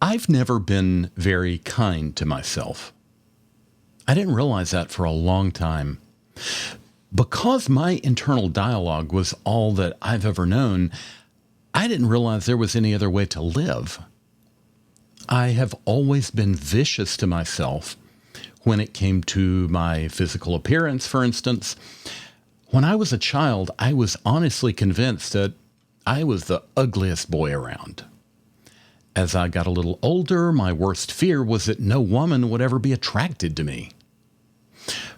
I've never been very kind to myself. I didn't realize that for a long time. Because my internal dialogue was all that I've ever known, I didn't realize there was any other way to live. I have always been vicious to myself when it came to my physical appearance, for instance. When I was a child, I was honestly convinced that I was the ugliest boy around. As I got a little older, my worst fear was that no woman would ever be attracted to me.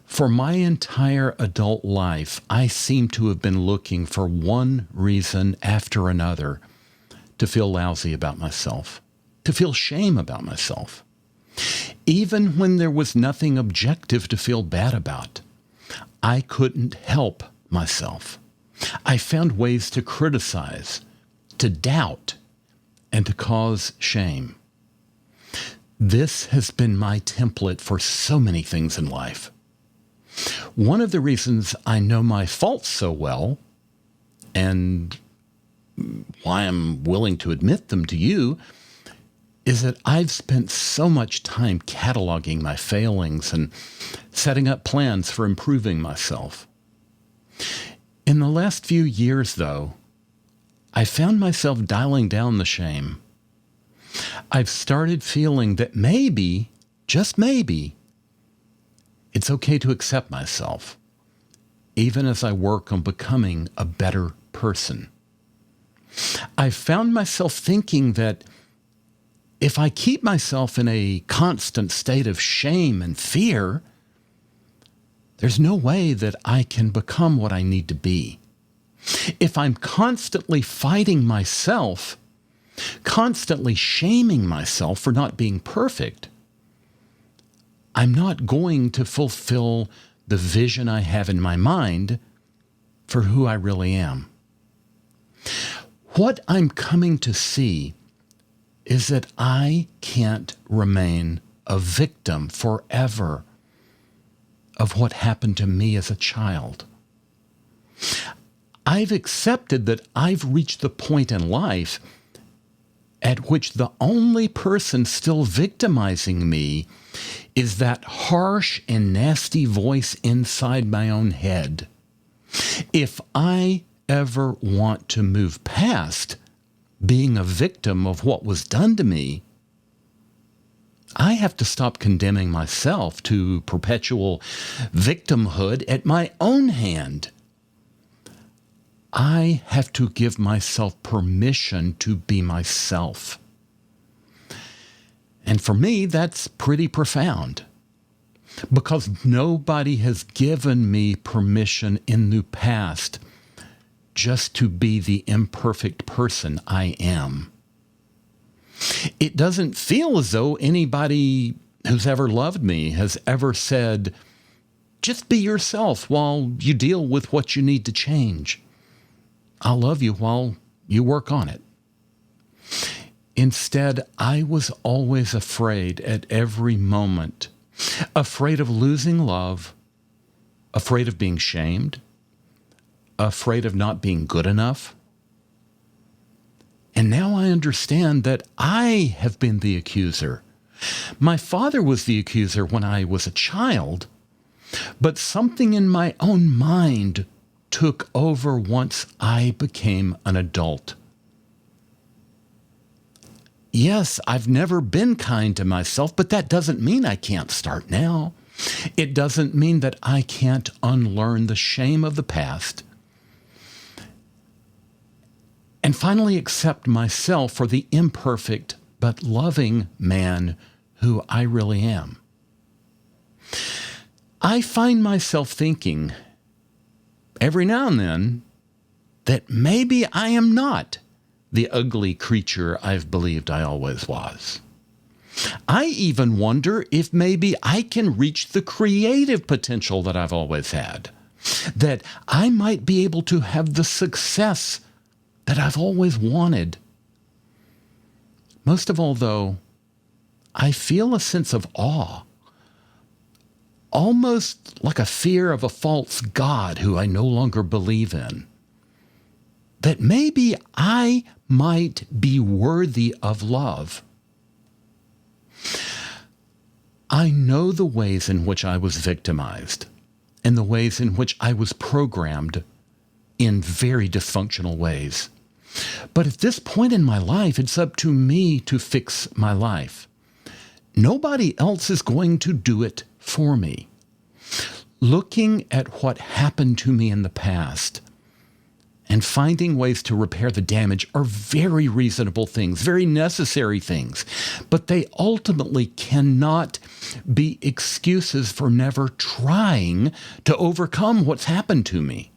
For my entire adult life, I seem to have been looking for one reason after another to feel lousy about myself, to feel shame about myself. Even when there was nothing objective to feel bad about, I couldn't help myself. I found ways to criticize, to doubt, and to cause shame. This has been my template for so many things in life. One of the reasons I know my faults so well, and why I'm willing to admit them to you, is that I've spent so much time cataloging my failings and setting up plans for improving myself. In the last few years, though, I found myself dialing down the shame. I've started feeling that maybe, just maybe, it's okay to accept myself, even as I work on becoming a better person. I've found myself thinking that if I keep myself in a constant state of shame and fear, there's no way that I can become what I need to be. If I'm constantly fighting myself, constantly shaming myself for not being perfect, I'm not going to fulfill the vision I have in my mind for who I really am. What I'm coming to see is that I can't remain a victim forever of what happened to me as a child. I've accepted that I've reached the point in life at which the only person still victimizing me is that harsh and nasty voice inside my own head. If I ever want to move past being a victim of what was done to me, I have to stop condemning myself to perpetual victimhood at my own hand. I have to give myself permission to be myself. And for me, that's pretty profound, because nobody has given me permission in the past just to be the imperfect person I am. It doesn't feel as though anybody who's ever loved me has ever said, just be yourself while you deal with what you need to change. I'll love you while you work on it. Instead, I was always afraid at every moment, afraid of losing love, afraid of being shamed, afraid of not being good enough. And now I understand that I have been the accuser. My father was the accuser when I was a child, but something in my own mind took over once I became an adult. Yes, I've never been kind to myself, but that doesn't mean I can't start now. It doesn't mean that I can't unlearn the shame of the past and finally accept myself for the imperfect but loving man who I really am. I find myself thinking every now and then that maybe I am not the ugly creature I've believed I always was. I even wonder if maybe I can reach the creative potential that I've always had, that I might be able to have the success that I've always wanted. Most of all, though, I feel a sense of awe, almost like a fear of a false God who I no longer believe in, that maybe I might be worthy of love I know the ways in which I was victimized and the ways in which I was programmed in very dysfunctional ways. But at this point in my life, it's up to me to fix my life. Nobody else is going to do it for me. Looking at what happened to me in the past and finding ways to repair the damage are very reasonable things, very necessary things, but they ultimately cannot be excuses for never trying to overcome what's happened to me.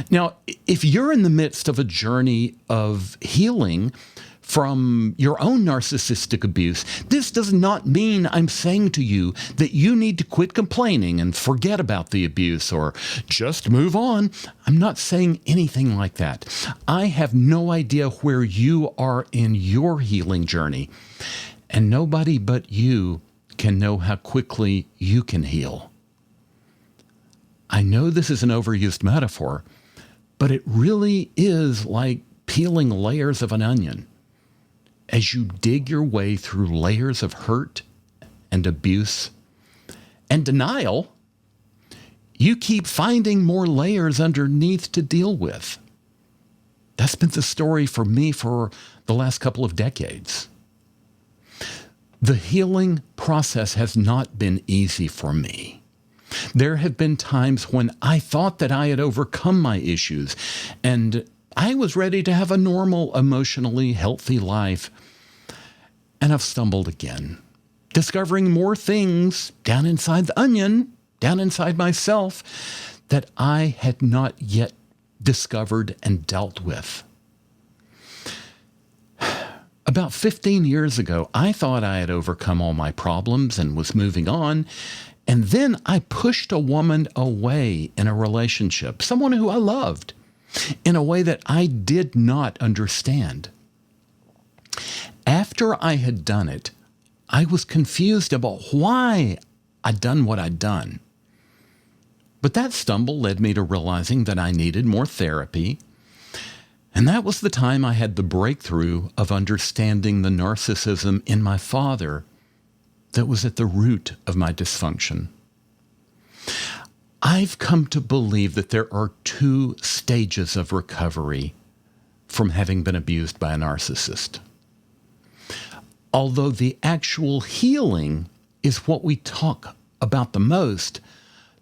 Now, if you're in the midst of a journey of healing from your own narcissistic abuse, this does not mean I'm saying to you that you need to quit complaining and forget about the abuse or just move on. I'm not saying anything like that. I have no idea where you are in your healing journey, and nobody but you can know how quickly you can heal. I know this is an overused metaphor, but it really is like peeling layers of an onion. As you dig your way through layers of hurt and abuse and denial, you keep finding more layers underneath to deal with. That's been the story for me for the last couple of decades. The healing process has not been easy for me. There have been times when I thought that I had overcome my issues and I was ready to have a normal, emotionally healthy life. And I've stumbled again, discovering more things down inside the onion, down inside myself, that I had not yet discovered and dealt with. About 15 years ago, I thought I had overcome all my problems and was moving on. And then I pushed a woman away in a relationship, someone who I loved, in a way that I did not understand. After I had done it, I was confused about why I'd done what I'd done. But that stumble led me to realizing that I needed more therapy. And that was the time I had the breakthrough of understanding the narcissism in my father that was at the root of my dysfunction. I've come to believe that there are two stages of recovery from having been abused by a narcissist. Although the actual healing is what we talk about the most,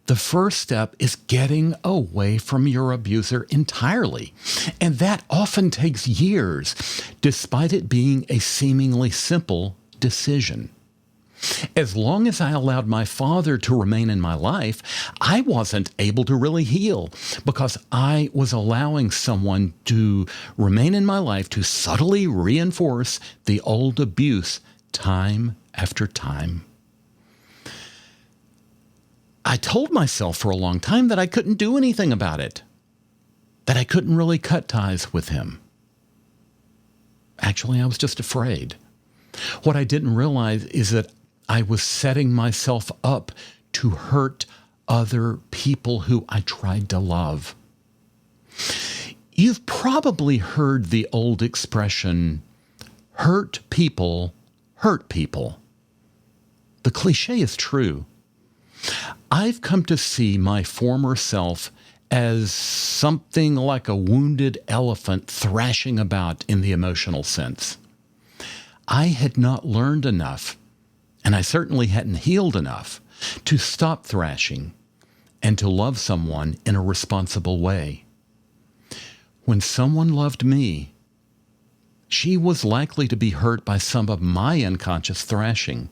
the first step is getting away from your abuser entirely. And that often takes years, despite it being a seemingly simple decision. As long as I allowed my father to remain in my life, I wasn't able to really heal because I was allowing someone to remain in my life to subtly reinforce the old abuse time after time. I told myself for a long time that I couldn't do anything about it, that I couldn't really cut ties with him. Actually, I was just afraid. What I didn't realize is that I was setting myself up to hurt other people who I tried to love. You've probably heard the old expression, hurt people hurt people. The cliche is true. I've come to see my former self as something like a wounded elephant thrashing about in the emotional sense. I had not learned enough, and I certainly hadn't healed enough, to stop thrashing and to love someone in a responsible way. When someone loved me, she was likely to be hurt by some of my unconscious thrashing,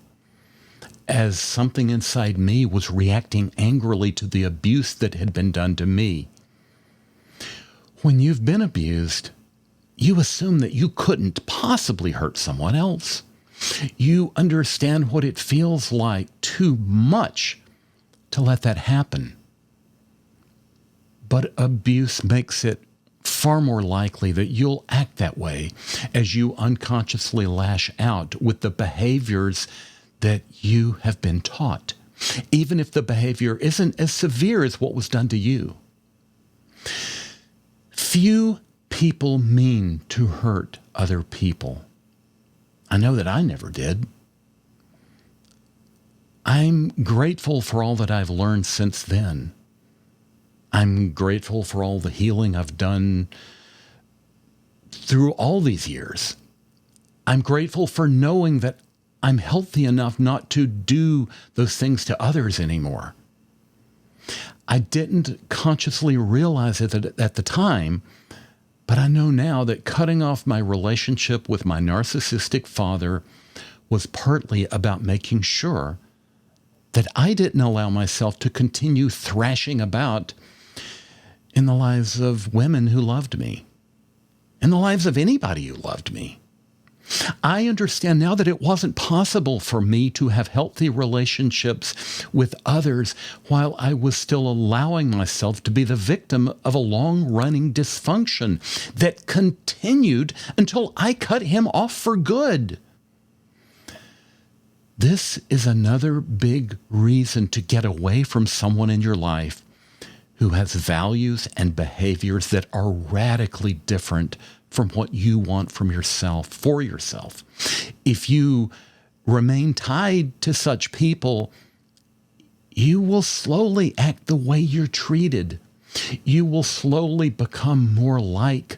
as something inside me was reacting angrily to the abuse that had been done to me. When you've been abused, you assume that you couldn't possibly hurt someone else. You understand what it feels like too much to let that happen. But abuse makes it far more likely that you'll act that way as you unconsciously lash out with the behaviors that you have been taught, even if the behavior isn't as severe as what was done to you. Few people mean to hurt other people. I know that I never did. I'm grateful for all that I've learned since then. I'm grateful for all the healing I've done through all these years. I'm grateful for knowing that I'm healthy enough not to do those things to others anymore. I didn't consciously realize it at the time, but I know now that cutting off my relationship with my narcissistic father was partly about making sure that I didn't allow myself to continue thrashing about in the lives of women who loved me, in the lives of anybody who loved me. I understand now that it wasn't possible for me to have healthy relationships with others while I was still allowing myself to be the victim of a long-running dysfunction that continued until I cut him off for good. This is another big reason to get away from someone in your life who has values and behaviors that are radically different from what you want from yourself, for yourself. If you remain tied to such people, you will slowly act the way you're treated. You will slowly become more like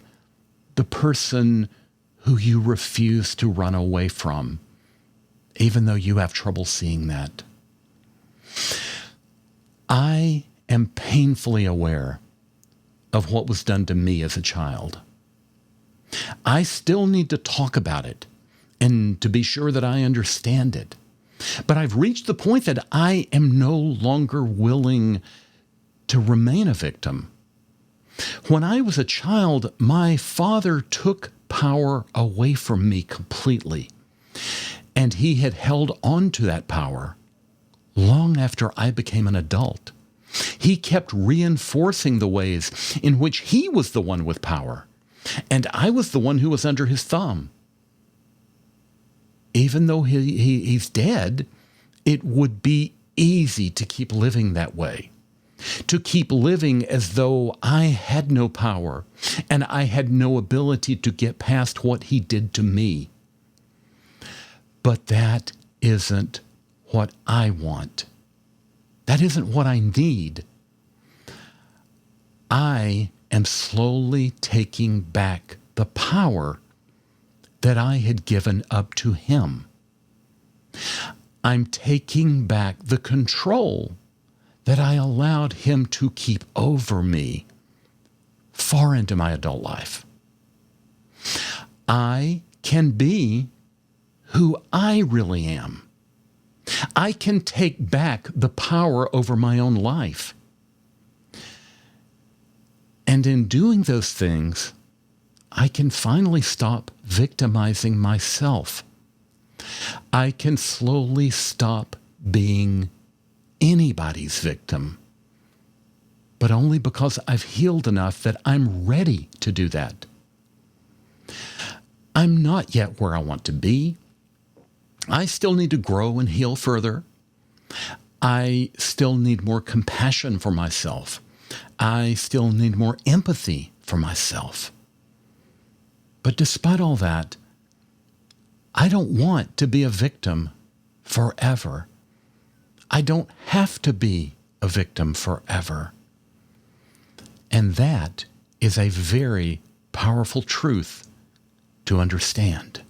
the person who you refuse to run away from, even though you have trouble seeing that. I am painfully aware of what was done to me as a child. I still need to talk about it and to be sure that I understand it. But I've reached the point that I am no longer willing to remain a victim. When I was a child, my father took power away from me completely, and he had held on to that power long after I became an adult. He kept reinforcing the ways in which he was the one with power, and I was the one who was under his thumb. Even though he's dead, it would be easy to keep living that way, to keep living as though I had no power and I had no ability to get past what he did to me. But that isn't what I want. That isn't what I need. I am slowly taking back the power that I had given up to him. I'm taking back the control that I allowed him to keep over me far into my adult life. I can be who I really am. I can take back the power over my own life. And in doing those things, I can finally stop victimizing myself. I can slowly stop being anybody's victim, but only because I've healed enough that I'm ready to do that. I'm not yet where I want to be. I still need to grow and heal further. I still need more compassion for myself. I still need more empathy for myself. But despite all that, I don't want to be a victim forever. I don't have to be a victim forever. And that is a very powerful truth to understand.